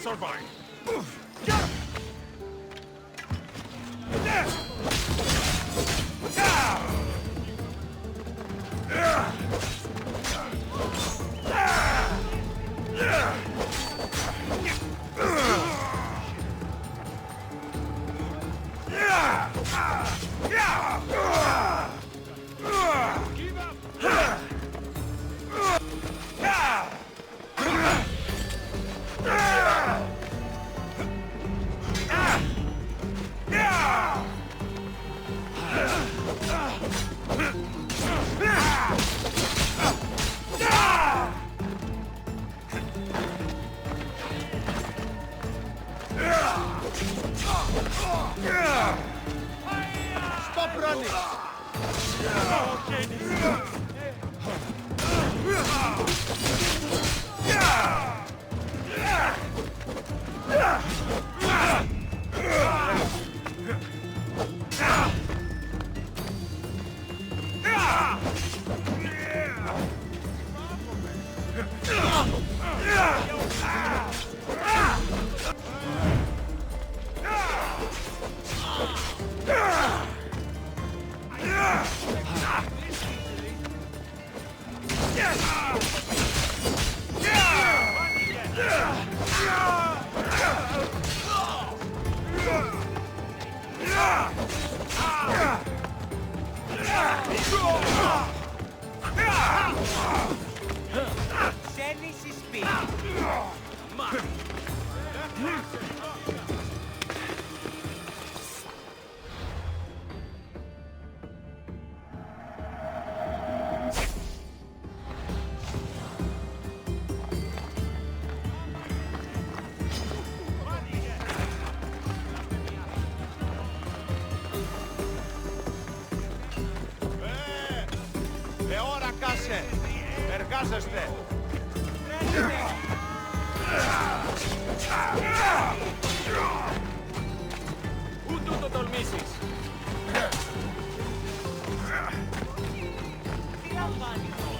survive. Stop running! Εργάζεστε! Ούτε το τολμήσεις! Τι λαμβάνει τώρα!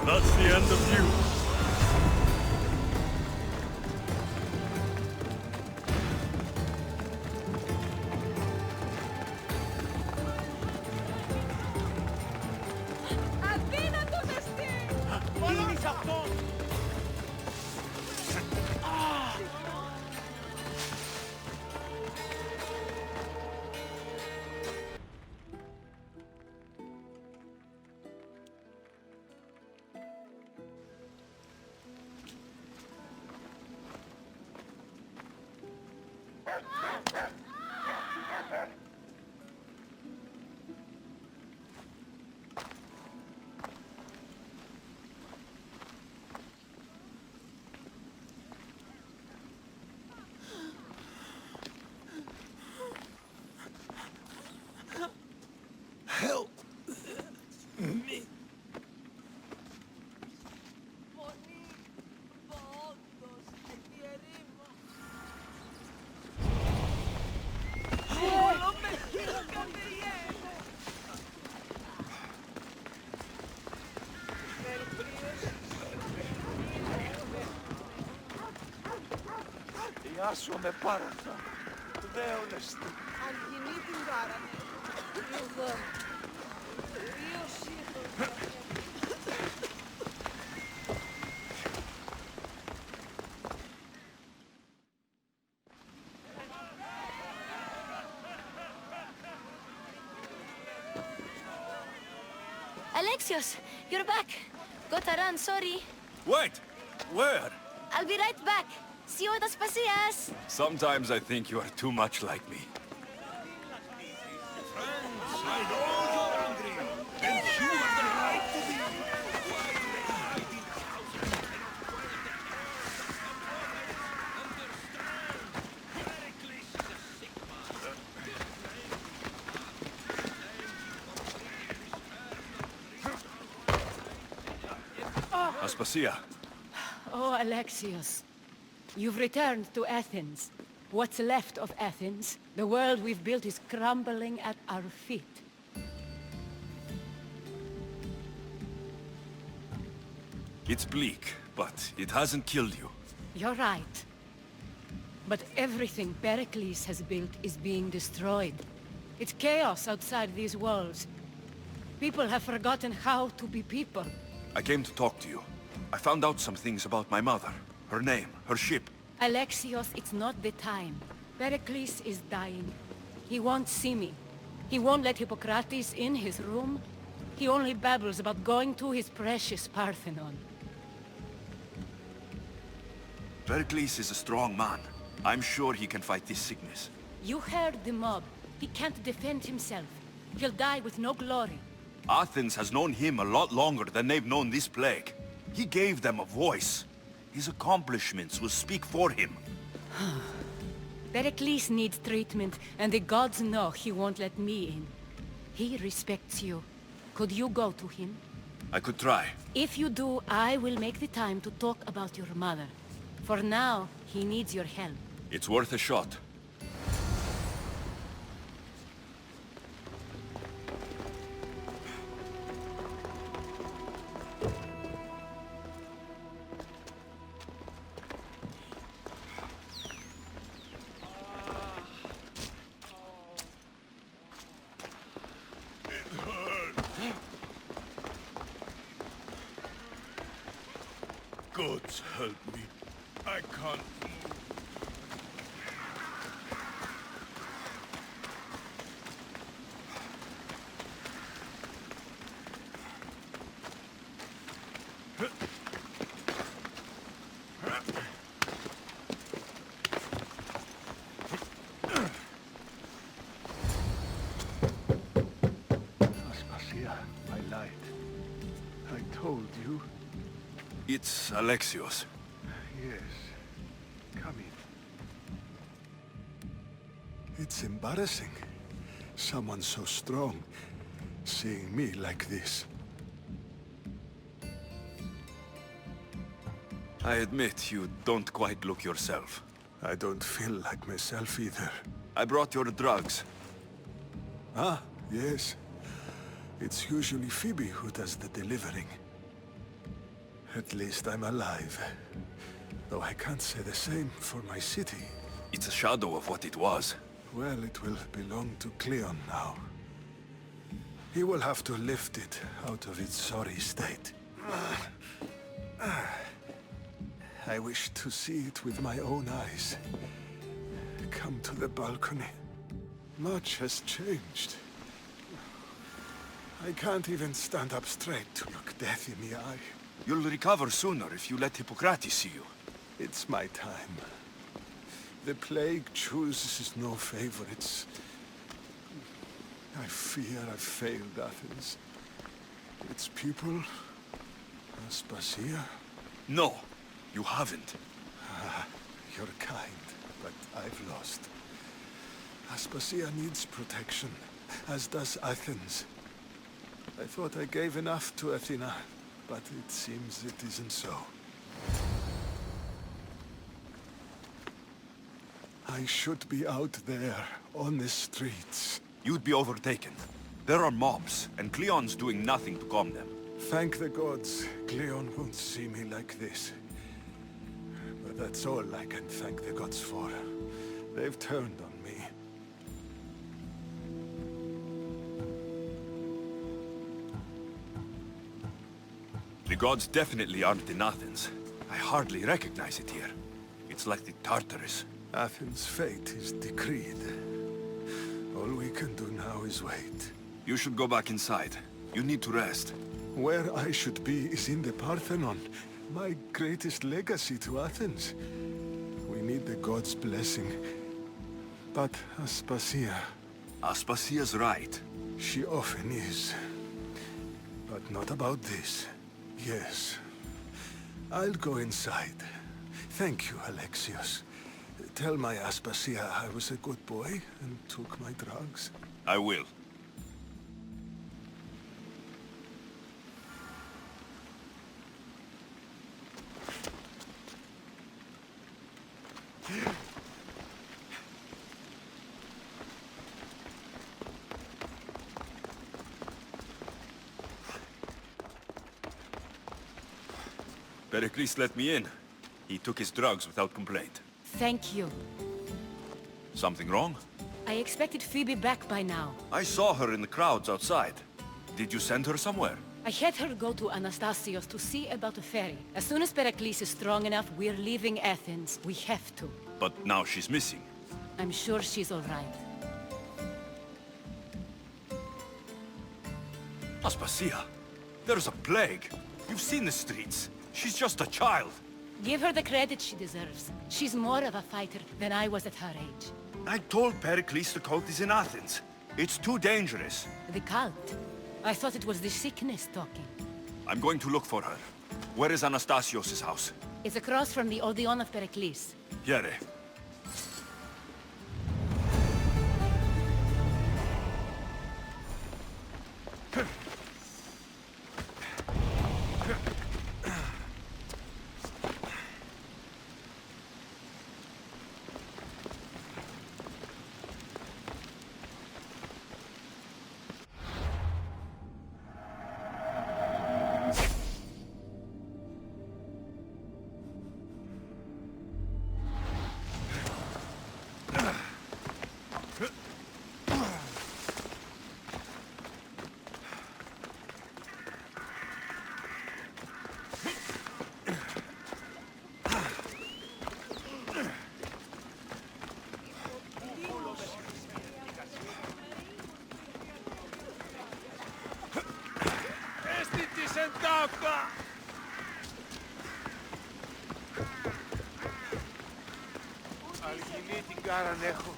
That's the end of you. Αδύνατος εστί! Κλείνεις αυτόν! Φωνή, πόντος και τη ερήμα. Όλο με χειροκατηριέμαι. Ιάσω με πάρατα. Δέονεστη. Αν κινεί την γάρανε. Εδώ. Δύο σύγχρονες. Alexios, you're back. Gotta run, sorry. Wait! Where? I'll be right back. See you at Aspasias. Sometimes I think you are too much like me. Aspasia. Oh, Alexios. You've returned to Athens. What's left of Athens, the world we've built is crumbling at our feet. It's bleak, but it hasn't killed you. You're right. But everything Pericles has built is being destroyed. It's chaos outside these walls. People have forgotten how to be people. I came to talk to you. I found out some things about my mother. Her name, her ship. Alexios, it's not the time. Pericles is dying. He won't see me. He won't let Hippocrates in his room. He only babbles about going to his precious Parthenon. Pericles is a strong man. I'm sure he can fight this sickness. You heard the mob. He can't defend himself. He'll die with no glory. Athens has known him a lot longer than they've known this plague. He gave them a voice. His accomplishments will speak for him. Pericles needs treatment, and the gods know he won't let me in. He respects you. Could you go to him? I could try. If you do, I will make the time to talk about your mother. For now, he needs your help. It's worth a shot. Gods help me. I can't move. Aspasia, I lied. I told you. It's Alexios. Yes. Come in. It's embarrassing. Someone so strong, seeing me like this. I admit you don't quite look yourself. I don't feel like myself either. I brought your drugs. Ah, yes. It's usually Phoebe who does the delivering. At least I'm alive. Though I can't say the same for my city. It's a shadow of what it was. Well, it will belong to Cleon now. He will have to lift it out of its sorry state. I wish to see it with my own eyes. Come to the balcony. Much has changed. I can't even stand up straight to look death in the eye. You'll recover sooner if you let Hippocrates see you. It's my time. The plague chooses no favorites. I fear I've failed Athens. Its people, Aspasia. No, you haven't. You're kind, but I've lost. Aspasia needs protection, as does Athens. I thought I gave enough to Athena, but it seems it isn't so. I should be out there, on the streets. You'd be overtaken. There are mobs, and Cleon's doing nothing to calm them. Thank the gods, Cleon won't see me like this. But that's all I can thank the gods for. They've turned on me. The gods definitely aren't in Athens. I hardly recognize it here. It's like the Tartarus. Athens' fate is decreed. All we can do now is wait. You should go back inside. You need to rest. Where I should be is in the Parthenon, my greatest legacy to Athens. We need the gods' blessing. But Aspasia, Aspasia's right. she often is. But not about this. Yes. I'll go inside. Thank you, Alexios. Tell my Aspasia I was a good boy and took my drugs. I will. Pericles let me in. He took his drugs without complaint. Thank you. Something wrong? I expected Phoebe back by now. I saw her in the crowds outside. Did you send her somewhere? I had her go to Anastasios to see about a ferry. As soon as Pericles is strong enough, we're leaving Athens. We have to. But now she's missing. I'm sure she's all right. Aspasia, there's a plague. You've seen the streets. She's just a child. Give her the credit she deserves. She's more of a fighter than I was at her age. I told Pericles the cult is in Athens. It's too dangerous. The cult? I thought it was the sickness talking. I'm going to look for her. Where is Anastasios' house? It's across from the Odeon of Pericles. Here. Αλγινή την κάραν έχω.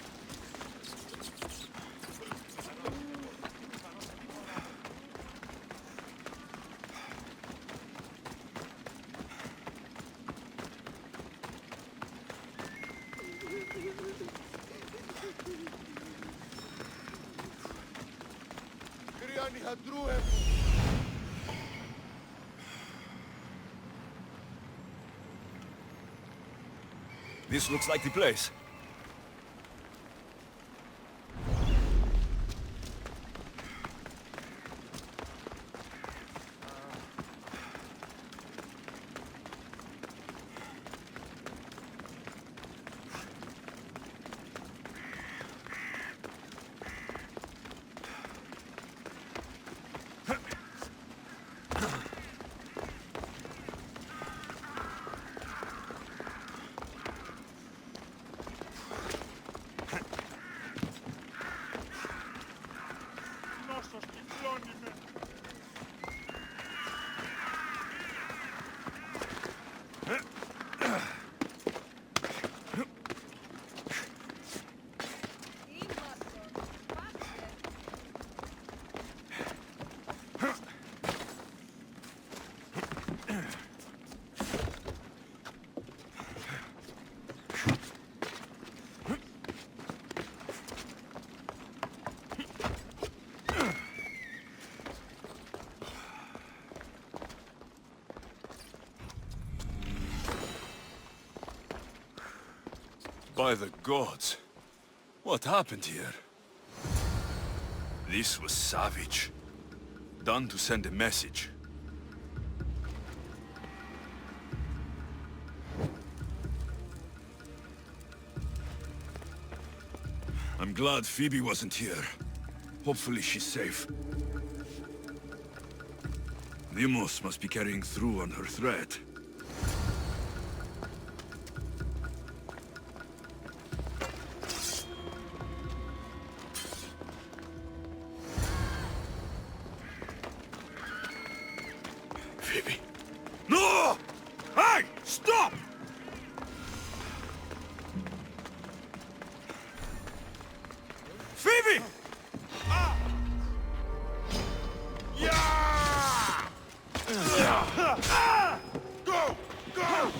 Κρυάνη χαντρού έχω. This looks like the place. By the gods, what happened here? This was savage. Done to send a message. I'm glad Phoebe wasn't here. Hopefully she's safe. Deimos must be carrying through on her threat. Phoebe. No! Hey! Stop! Phoebe! Ah! Yeah! Ah! Go! Go!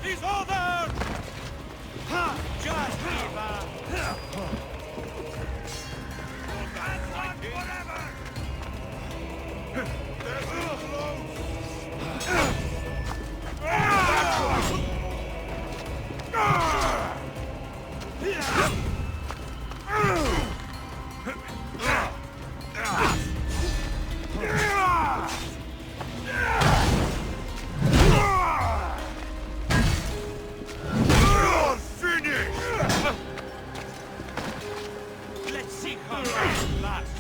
He's over! Just leave her! You're finished! Let's see how long it lasts.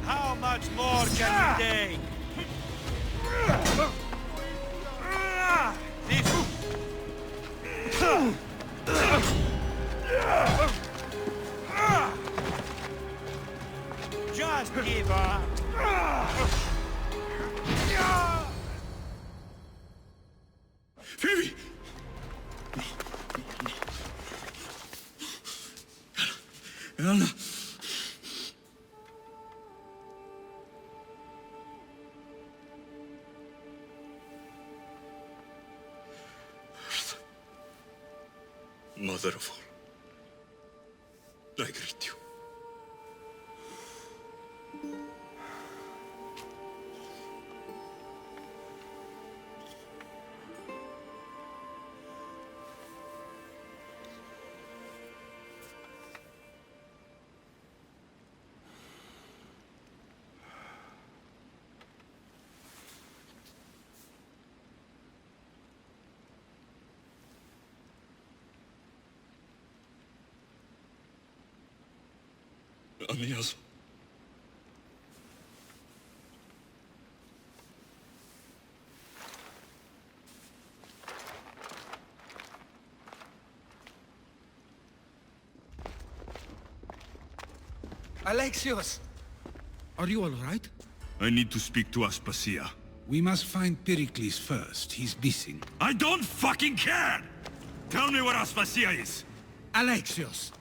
How much more can you take? Just give up. Phoebe! Elena! Mother of all, I greet you. Amias. Alexios! Are you all right? I need to speak to Aspasia. We must find Pericles first. He's missing. I don't fucking care! Tell me where Aspasia is! Alexios!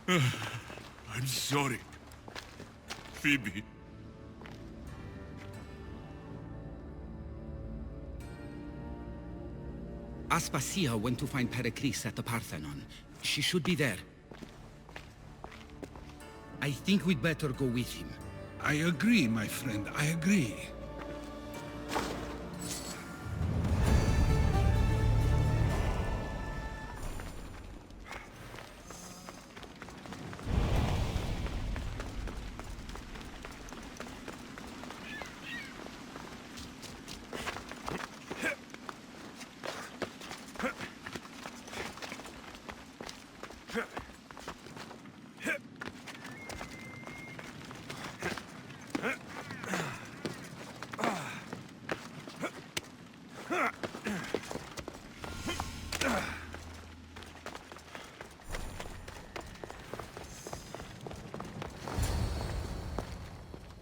I'm sorry. Phoebe. Aspasia went to find Pericles at the Parthenon. She should be there. I think we'd better go with him. I agree, my friend. I agree.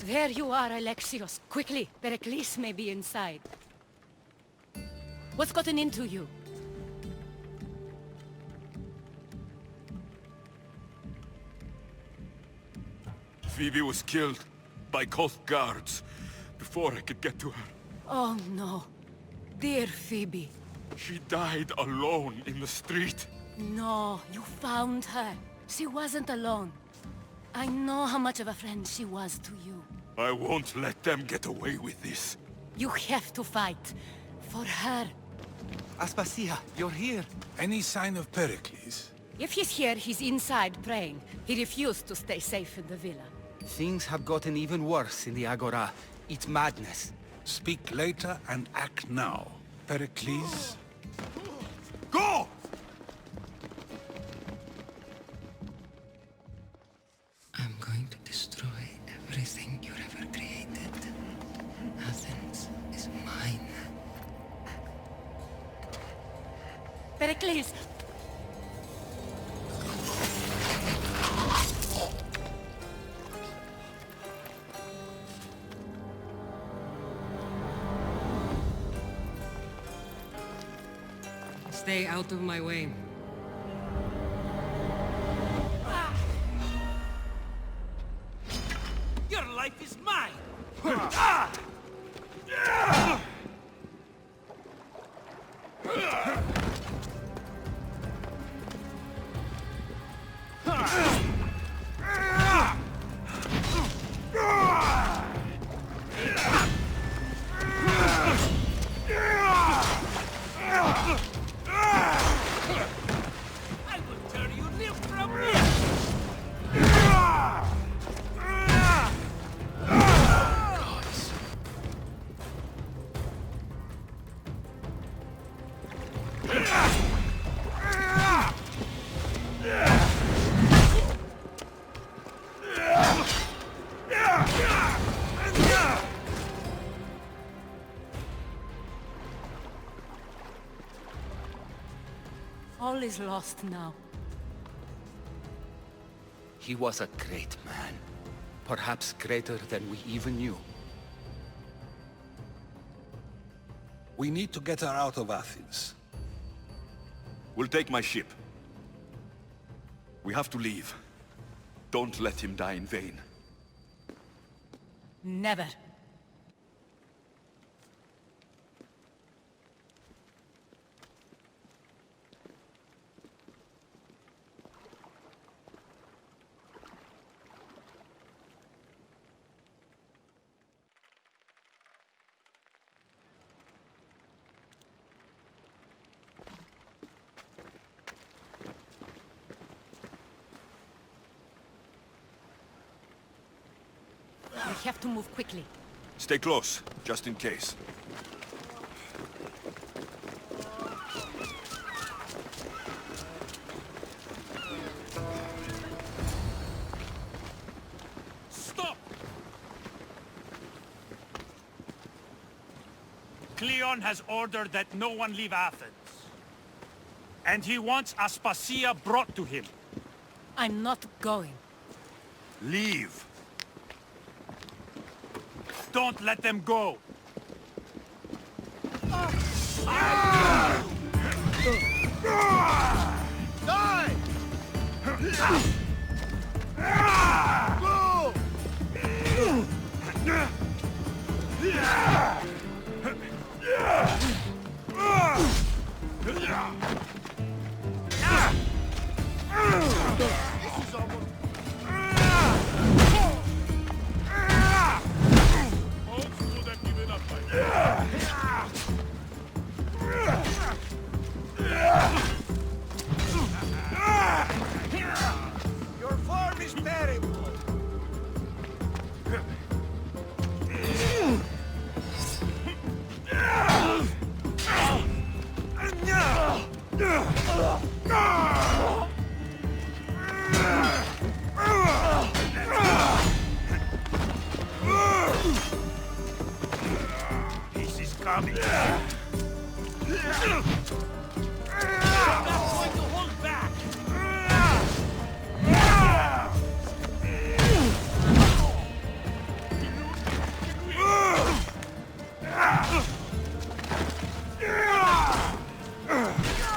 There you are, Alexios. Quickly, Pericles may be inside. What's gotten into you? Phoebe was killed by coast guards before I could get to her. Oh no. Dear Phoebe. She died alone in the street. No, you found her. She wasn't alone. I know how much of a friend she was to you. I won't let them get away with this. You have to fight. For her. Aspasia, you're here. Any sign of Pericles? If he's here, he's inside praying. He refused to stay safe in the villa. Things have gotten even worse in the Agora. It's madness. Speak later and act now. Pericles? Go! I'm going to destroy everything you ever created. Pericles! Stay out of my way. Your life is mine! I will tear you limb from limb! All is lost now. He was a great man. Perhaps greater than we even knew. We need to get her out of Athens. We'll take my ship. We have to leave. Don't let him die in vain. Never. We have to move quickly. Stay close, just in case. Stop! Cleon has ordered that no one leave Athens. And he wants Aspasia brought to him. I'm not going. Leave! Don't let them go! Your form is terrible. This is coming. I'm not going to hold back!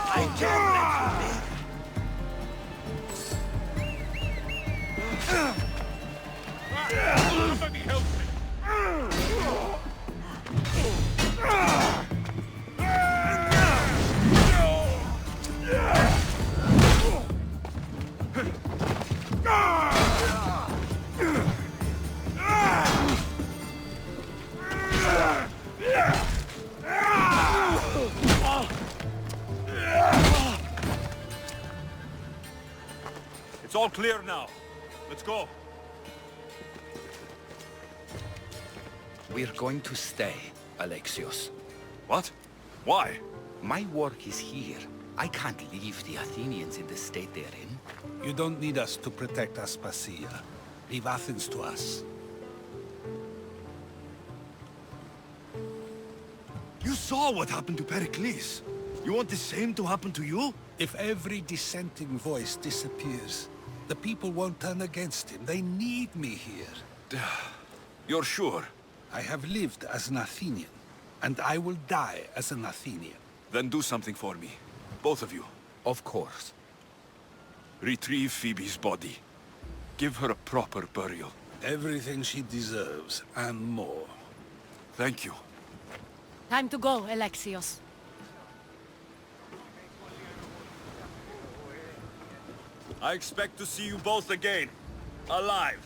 I can't let you leave! Somebody help me! It's all clear now. Let's go. We're going to stay, Alexios. What? Why? My work is here. I can't leave the Athenians in the state they're in. You don't need us to protect Aspasia. Leave Athens to us. You saw what happened to Pericles. You want the same to happen to you? If every dissenting voice disappears, the people won't turn against him. They need me here. You're sure? I have lived as an Athenian, and I will die as an Athenian. Then do something for me. Both of you. Of course. Retrieve Phoebe's body. Give her a proper burial. Everything she deserves, and more. Thank you. Time to go, Alexios. I expect to see you both again. Alive.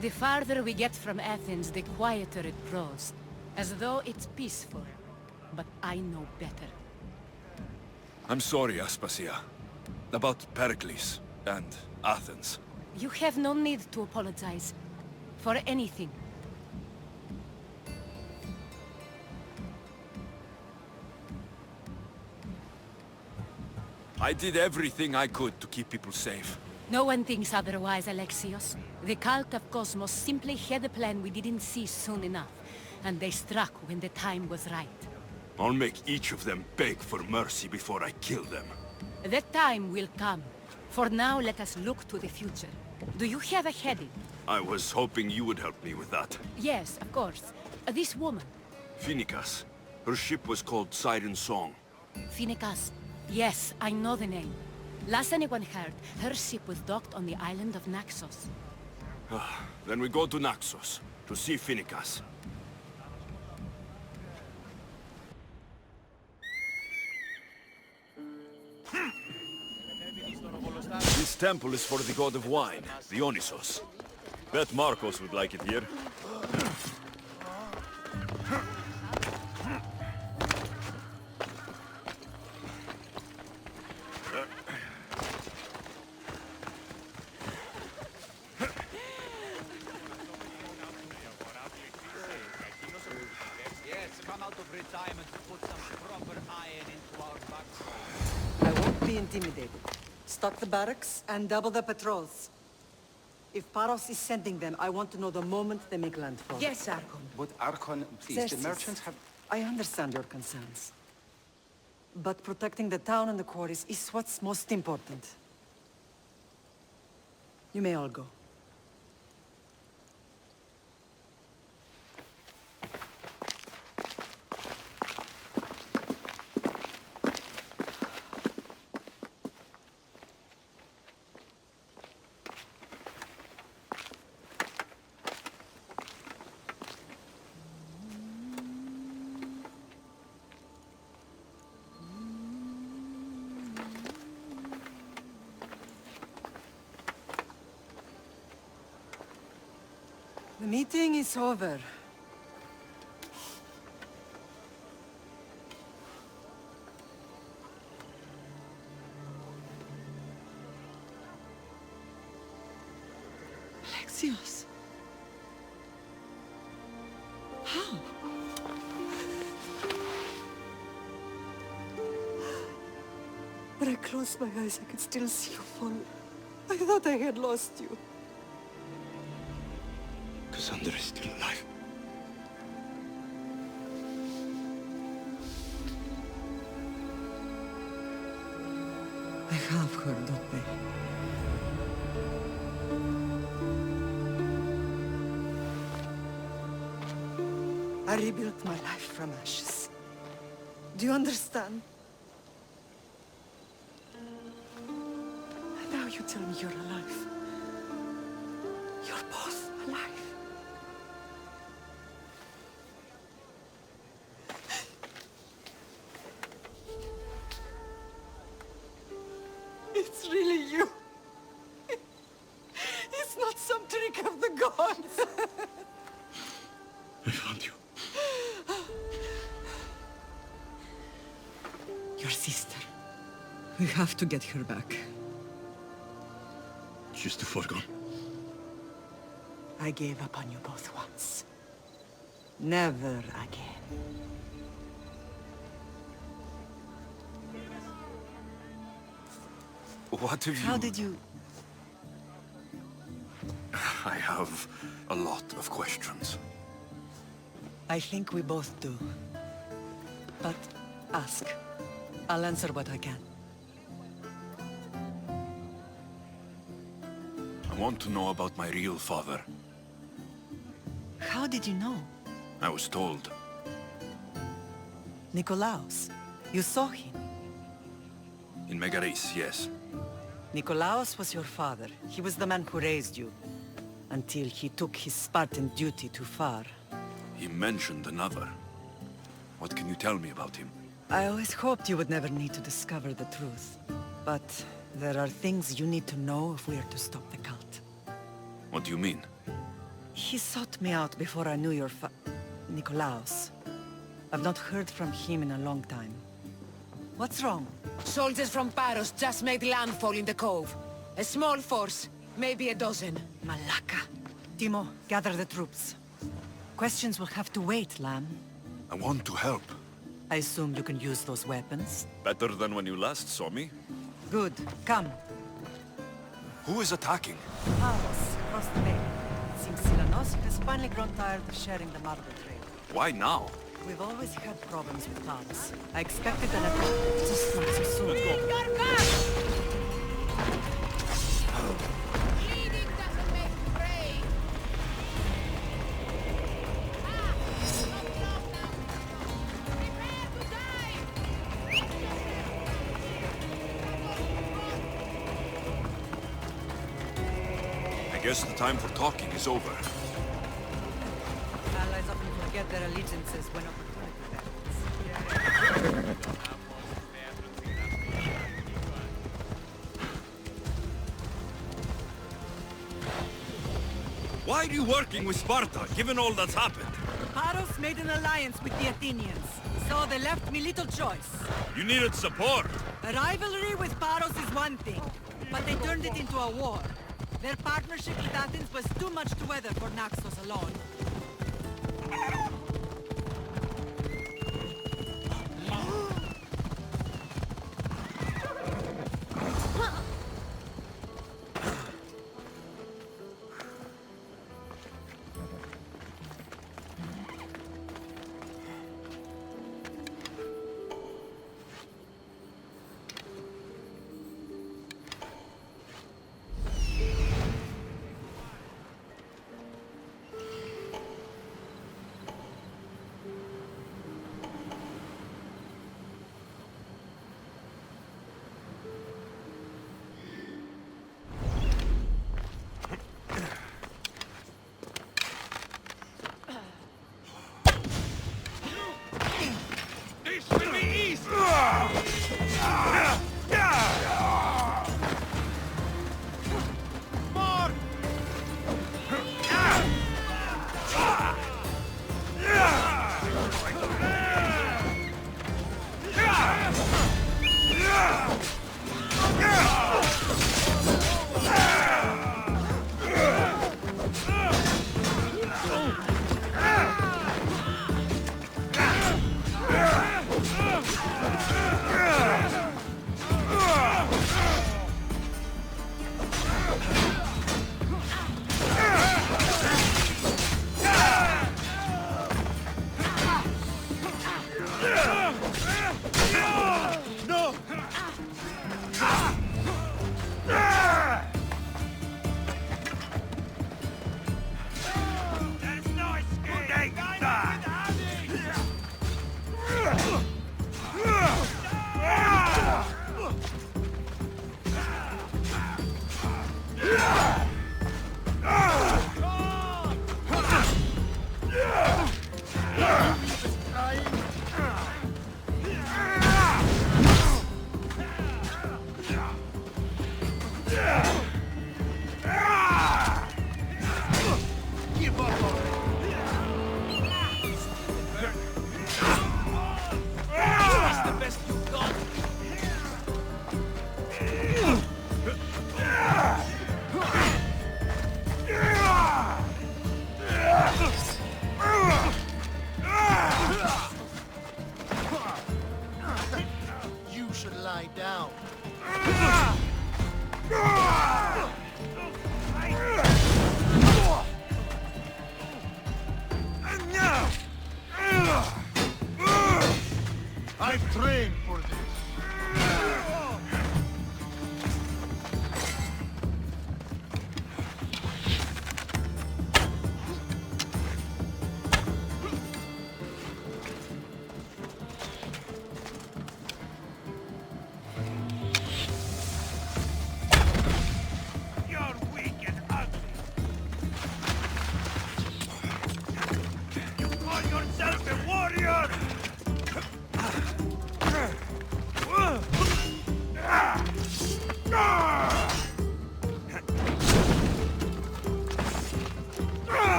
The farther we get from Athens, the quieter it grows. As though it's peaceful. But I know better. I'm sorry, Aspasia. About Pericles and Athens. You have no need to apologize. For anything. I did everything I could to keep people safe. No one thinks otherwise, Alexios. The cult of Cosmos simply had a plan we didn't see soon enough. And they struck when the time was right. I'll make each of them beg for mercy before I kill them. That time will come. For now, let us look to the future. Do you have a heading? I was hoping you would help me with that. Yes, of course. This woman. Phoenicas. Her ship was called Siren Song. Phoenicas. Yes, I know the name. Last anyone heard, her ship was docked on the island of Naxos. Then we go to Naxos, to see Phoenicas. This temple is for the god of wine, Dionysos. Bet Marcos would like it here. I won't be intimidated. Stock the barracks and double the patrols. If Paros is sending them, I want to know the moment they make landfall. Yes, Archon. But Archon, please, Xerxes, the merchants have... I understand your concerns. But protecting the town and the quarries is what's most important. You may all go. The meeting is over. Alexios. How? When I closed my eyes, I could still see you fall. I thought I had lost you. Kassandra is still alive. I have heard of me. I rebuilt my life from ashes. Do you understand? And now you tell me you're alive. You're both alive. It's really you. It's not some trick of the gods. I found you. Your sister. We have to get her back. She's too far gone. I gave up on you both once. Never again. What have you... How did you... I have a lot of questions. I think we both do. But ask. I'll answer what I can. I want to know about my real father. How did you know? I was told. Nikolaos. You saw him. In Megaris, yes. Nikolaos was your father. He was the man who raised you. Until he took his Spartan duty too far. He mentioned another. What can you tell me about him? I always hoped you would never need to discover the truth. But there are things you need to know if we are to stop the cult. What do you mean? He sought me out before I knew your Nikolaos. I've not heard from him in a long time. What's wrong? Soldiers from Paros just made landfall in the cove. A small force, maybe a dozen. Malaka. Timo, gather the troops. Questions will have to wait, Lamb. I want to help. I assume you can use those weapons? Better than when you last saw me. Good. Come. Who is attacking? Paros, across the bay. It seems Silanos has finally grown tired of sharing the marble trail. Why now? We've always had problems with Paros. I expected an attack, just not so soon. Your back! Bleeding doesn't make you brave. Ah! Not close now. Prepare to die! I guess the time for talking is over. Allies often forget their allegiances when opportunity happens. Why are you working with Sparta, given all that's happened? Paros made an alliance with the Athenians, so they left me little choice. You needed support. A rivalry with Paros is one thing, but they turned it into a war. Their partnership with Athens was too much to weather for Naxos alone.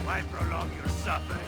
Why prolong your suffering?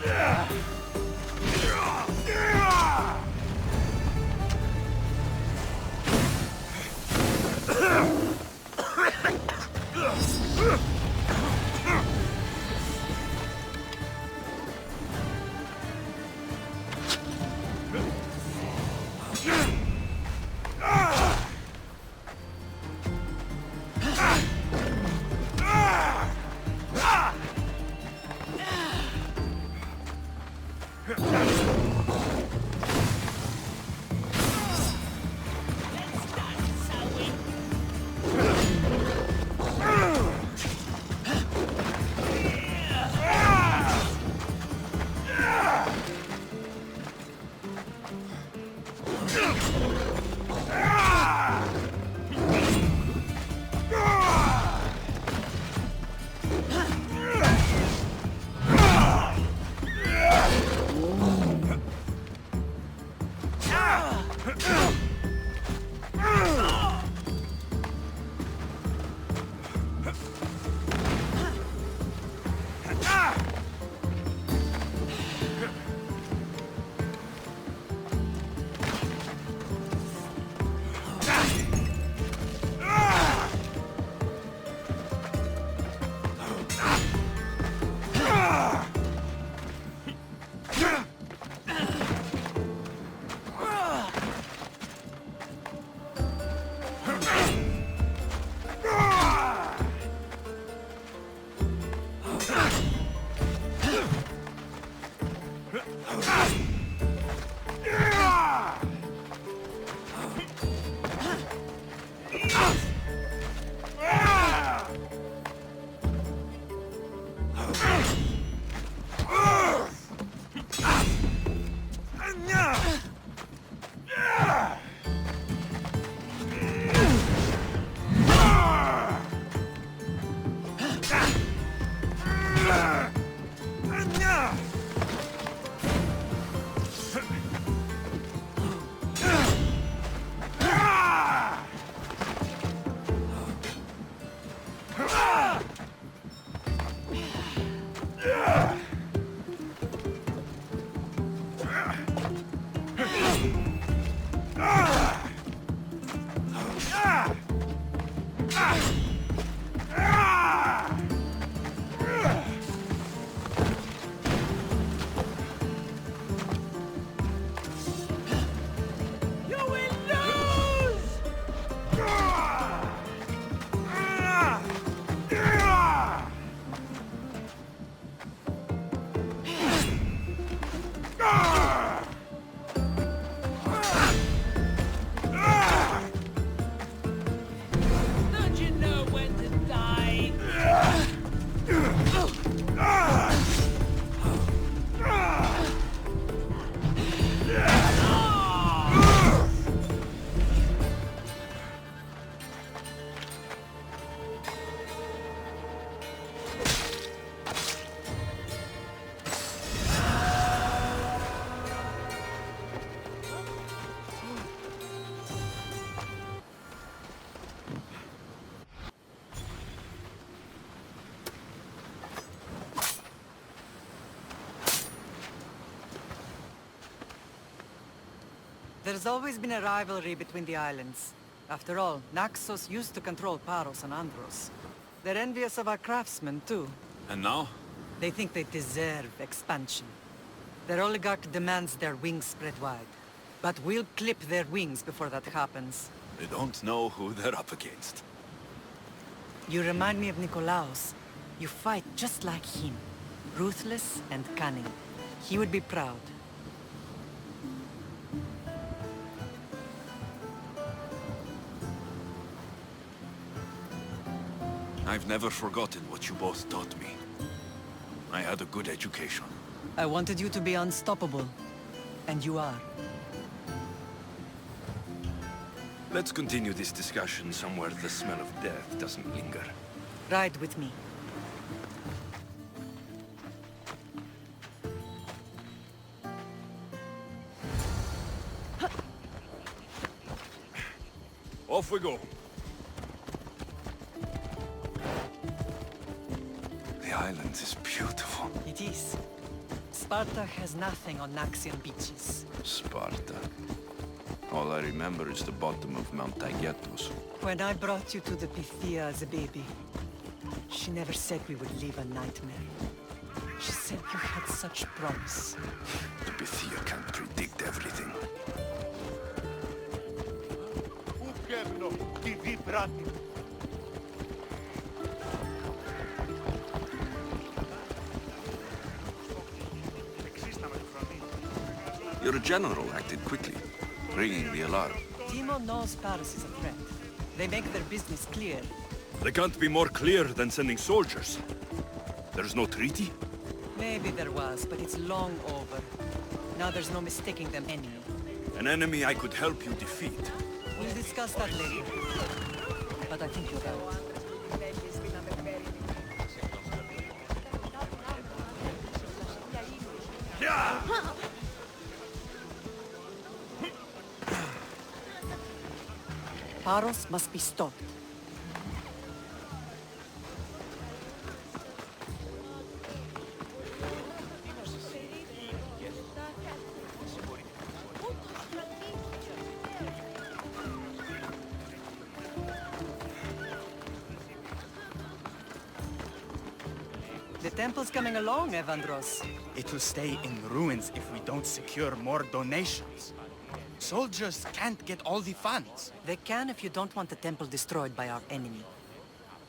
There's always been a rivalry between the islands. After all, Naxos used to control Paros and Andros. They're envious of our craftsmen, too. And now? They think they deserve expansion. Their oligarch demands their wings spread wide. But we'll clip their wings before that happens. They don't know who they're up against. You remind me of Nikolaos. You fight just like him. Ruthless and cunning. He would be proud. I've never forgotten what you both taught me. I had a good education. I wanted you to be unstoppable. And you are. Let's continue this discussion somewhere the smell of death doesn't linger. Ride with me. Off we go. The island is beautiful. It is. Sparta has nothing on Naxian beaches. Sparta. All I remember is the bottom of Mount Taygetus. When I brought you to the Pythia as a baby, she never said we would live a nightmare. She said you had such promise. The Pythia can't predict everything. Your general acted quickly, ringing the alarm. Timo knows Paris is a threat. They make their business clear. They can't be more clear than sending soldiers. There's no treaty? Maybe there was, but it's long over. Now there's no mistaking them enemy. An enemy I could help you defeat. We'll discuss that later. But I think you're right. Paros must be stopped. The temple's coming along, Evandros. It will stay in ruins if we don't secure more donations. Soldiers can't get all the funds. They can if you don't want the temple destroyed by our enemy.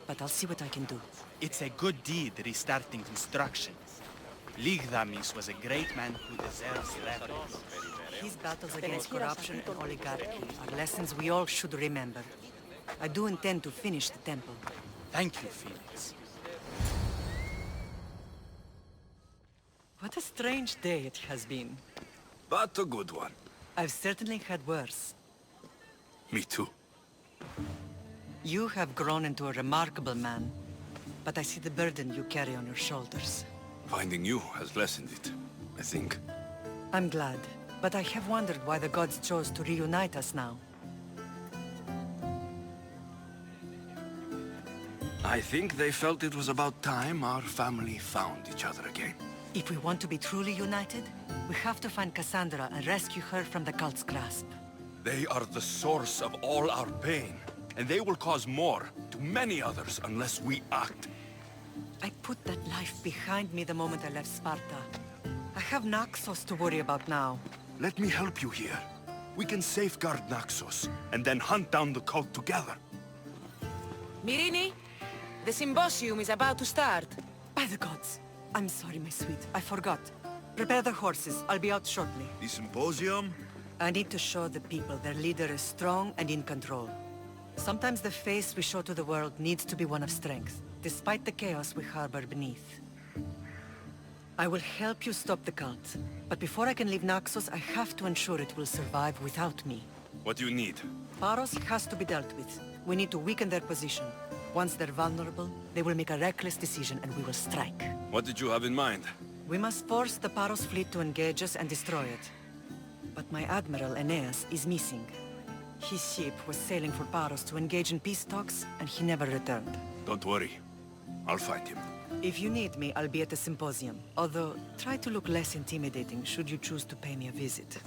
But I'll see what I can do. It's a good deed restarting construction. Ligdamis was a great man who deserves reverence. His battles against corruption and oligarchy are lessons we all should remember. I do intend to finish the temple. Thank you, Felix. What a strange day it has been. But a good one. I've certainly had worse. Me too. You have grown into a remarkable man, but I see the burden you carry on your shoulders. Finding you has lessened it, I think. I'm glad, but I have wondered why the gods chose to reunite us now. I think they felt it was about time our family found each other again. If we want to be truly united, we have to find Kassandra and rescue her from the cult's grasp. They are the source of all our pain, and they will cause more to many others unless we act. I put that life behind me the moment I left Sparta. I have Naxos to worry about now. Let me help you here. We can safeguard Naxos, and then hunt down the cult together. Mirini, the symposium is about to start. By the gods! I'm sorry, my sweet. I forgot. Prepare the horses. I'll be out shortly. The symposium? I need to show the people their leader is strong and in control. Sometimes the face we show to the world needs to be one of strength, despite the chaos we harbor beneath. I will help you stop the cult, but before I can leave Naxos, I have to ensure it will survive without me. What do you need? Paros has to be dealt with. We need to weaken their position. Once they're vulnerable, they will make a reckless decision and we will strike. What did you have in mind? We must force the Paros fleet to engage us and destroy it. But my admiral, Aeneas, is missing. His ship was sailing for Paros to engage in peace talks, and he never returned. Don't worry. I'll find him. If you need me, I'll be at the symposium. Although, try to look less intimidating should you choose to pay me a visit.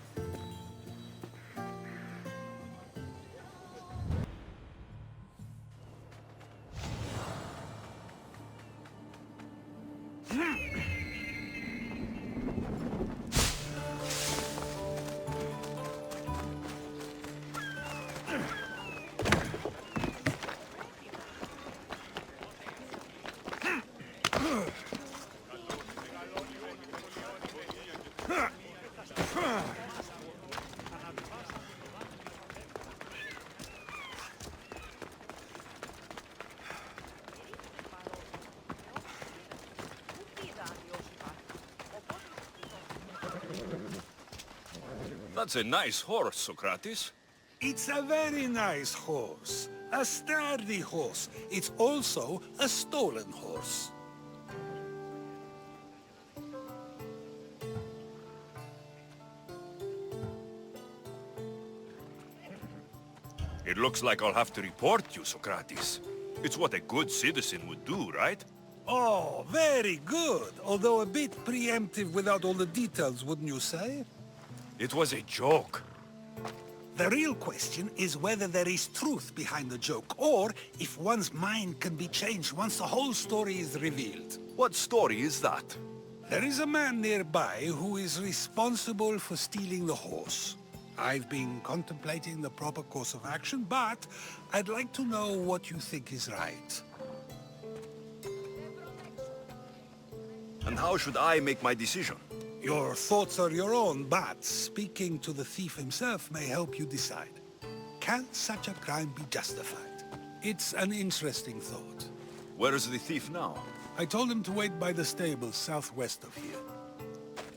That's a nice horse, Socrates. It's a very nice horse. A sturdy horse. It's also a stolen horse. It looks like I'll have to report you, Socrates. It's what a good citizen would do, right? Oh, very good. Although a bit preemptive without all the details, wouldn't you say? It was a joke. The real question is whether there is truth behind the joke, or if one's mind can be changed once the whole story is revealed. What story is that? There is a man nearby who is responsible for stealing the horse. I've been contemplating the proper course of action, but I'd like to know what you think is right. And how should I make my decision? Your thoughts are your own, but speaking to the thief himself may help you decide. Can such a crime be justified? It's an interesting thought. Where is the thief now? I told him to wait by the stables southwest of here.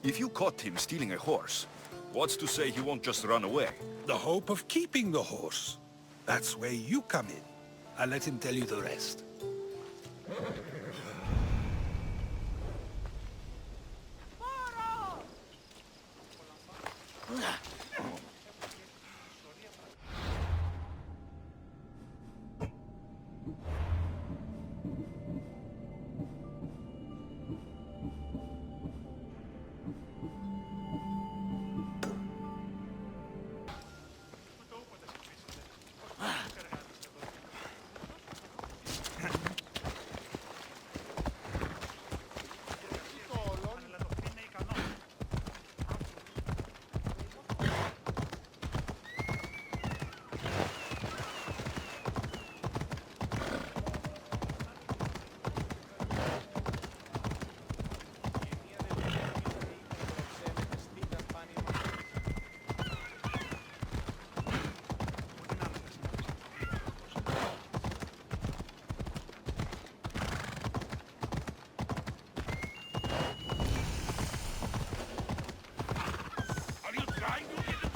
If you caught him stealing a horse, what's to say he won't just run away? The hope of keeping the horse. That's where you come in. I'll let him tell you the rest.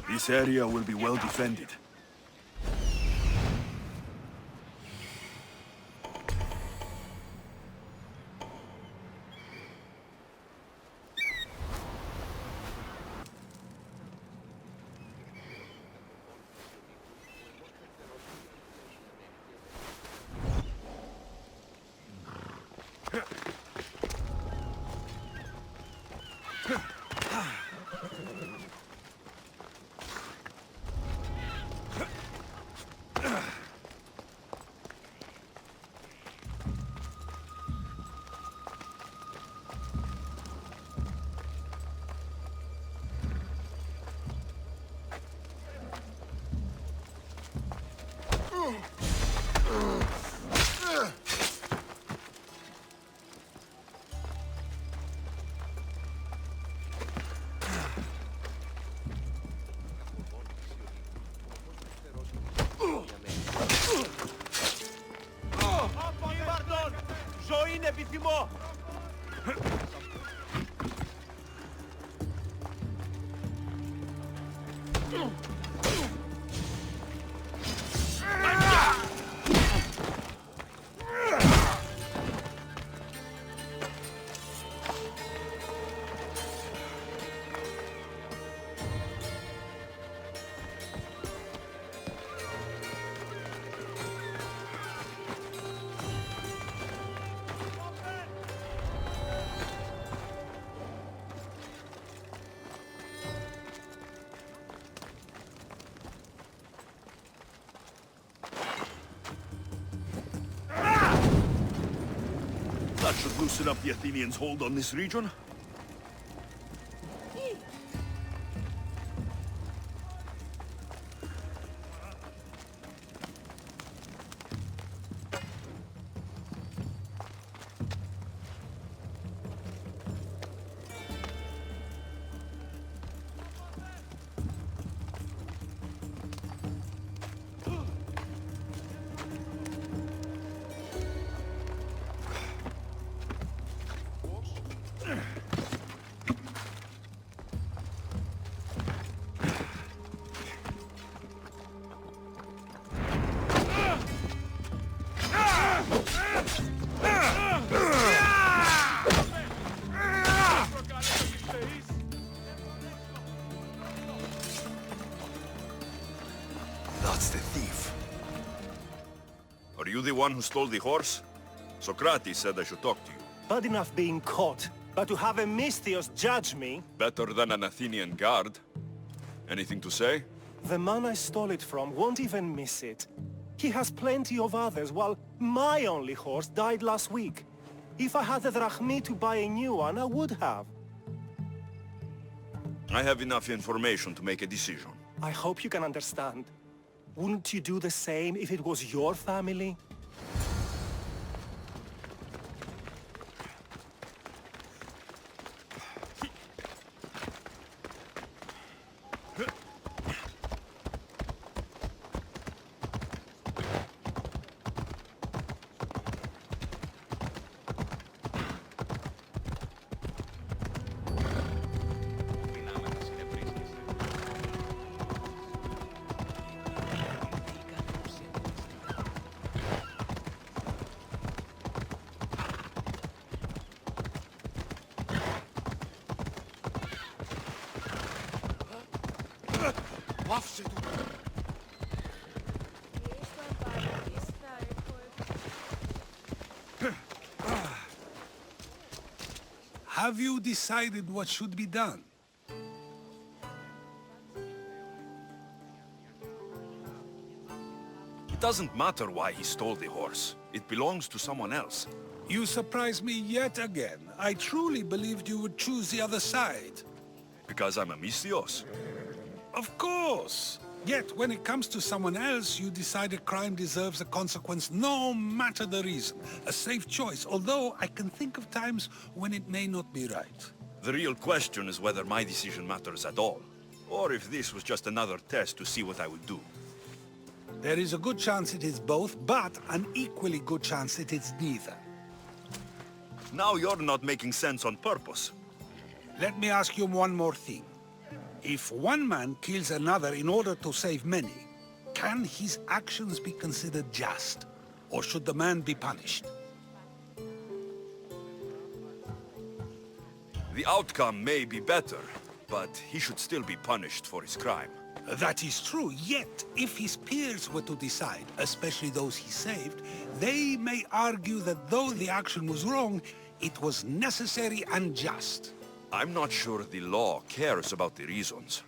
This area will be well defended. Ζωή είναι επιθυμώ! That should loosen up the Athenians' hold on this region. That's the thief. Are you the one who stole the horse? Socrates said I should talk to you. Bad enough being caught, but to have a Misthios judge me? Better than an Athenian guard. Anything to say? The man I stole it from won't even miss it. He has plenty of others, while my only horse died last week. If I had the drachmi to buy a new one, I would have. I have enough information to make a decision. I hope you can understand. Wouldn't you do the same if it was your family? Have you decided what should be done? It doesn't matter why he stole the horse. It belongs to someone else. You surprise me yet again. I truly believed you would choose the other side. Because I'm a Misthios? Of course! Yet, when it comes to someone else, you decide a crime deserves a consequence no matter the reason. A safe choice, although I can think of times when it may not be right. The real question is whether my decision matters at all. Or if this was just another test to see what I would do. There is a good chance it is both, but an equally good chance it is neither. Now you're not making sense on purpose. Let me ask you one more thing. If one man kills another in order to save many, can his actions be considered just? Or should the man be punished? The outcome may be better, but he should still be punished for his crime. That is true, yet if his peers were to decide, especially those he saved, they may argue that though the action was wrong, it was necessary and just. I'm not sure the law cares about the reasons.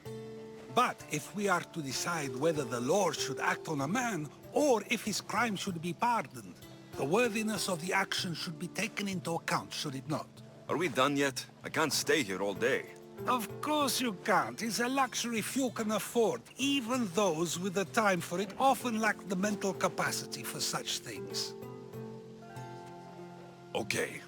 But if we are to decide whether the Lord should act on a man, or if his crime should be pardoned, the worthiness of the action should be taken into account, should it not? Are we done yet? I can't stay here all day. Of course you can't. It's a luxury few can afford. Even those with the time for it often lack the mental capacity for such things. Okay.